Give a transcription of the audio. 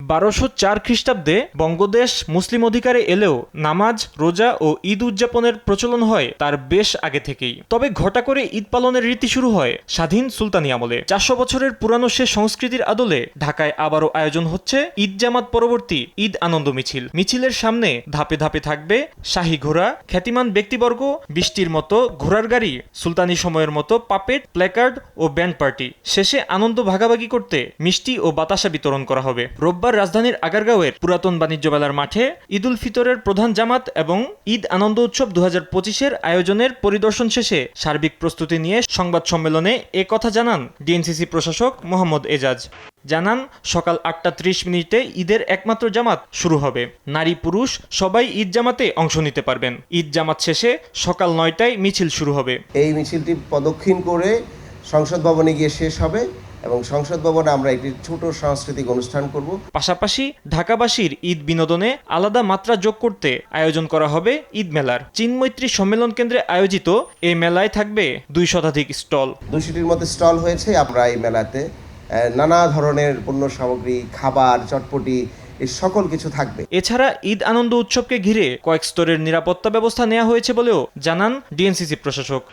1204 খ্রিস্টাব্দে বঙ্গদেশ মুসলিম অধিকারে এলেও নামাজ, রোজা ও ঈদ উদযাপনের প্রচলন হয় তার বেশ আগে থেকেই। তবে ঘটা করে ঈদ পালনের রীতি শুরু হয় স্বাধীন সুলতানি আমলে। 400 বছরের পুরানো সে সংস্কৃতির আদলে ঢাকায় আবারও আয়োজন হচ্ছে ঈদ জামাত পরবর্তী ঈদ আনন্দ মিছিল। মিছিলের সামনে ধাপে ধাপে থাকবে শাহী ঘোড়া, খ্যাতিমান ব্যক্তিবর্গ, বৃষ্টির মতো ঘোড়ার গাড়ি, সুলতানি সময়ের মতো পাপেট, প্ল্যাকার্ড ও ব্যান্ড পার্টি। শেষে আনন্দ ভাগাভাগি করতে মিষ্টি ও বাতাসা বিতরণ করা হবে। রোববার রাজধানীর আগারগাঁওয়ের পুরাতন বাণিজ্য মেলার মাঠে ঈদ উল ফিতরের প্রধান জামাত এবং ঈদ আনন্দ উৎসব 2025-এর আয়োজনের পরিদর্শন শেষে সার্বিক প্রস্তুতি নিয়ে সংবাদ সম্মেলনে এ কথা জানান ডিএনসিসি প্রশাসক মোহাম্মদ এজাজ। জানান, সকাল 8:30 ঈদের একমাত্র জামাত শুরু হবে। নারী পুরুষ সবাই ঈদ জামাতে অংশ নিতে পারবেন। ঈদ জামাত শেষে সকাল 9টায় মিছিল শুরু হবে। এই মিছিলটি প্রদক্ষিণ করে সংসদ ভবনে গিয়ে শেষ হবে এবং সংসদ ভবনে আমরা একটি ছোট সাংস্কৃতিক অনুষ্ঠান করব। পাশাপাশি ঢাকাবাসীর ঈদ বিনোদনে আলাদা মাত্রা যোগ করতে আয়োজন করা হবে ঈদ মেলার। চীনমৈত্রী সম্মেলন কেন্দ্রে আয়োজিত এই মেলায় থাকবে 200 শতাধিক স্টল। 200টির মতো স্টল হয়েছে। আমরা এই মেলাতে নানা ধরনের পণ্য সামগ্রী, খাবার, চটপটি এই সকল কিছু থাকবে। এছাড়া ঈদ আনন্দ উৎসবকে ঘিরে কয়েক স্তরের নিরাপত্তা ব্যবস্থা নেওয়া হয়েছে বলেও জানান ডিএনসিসি প্রশাসক।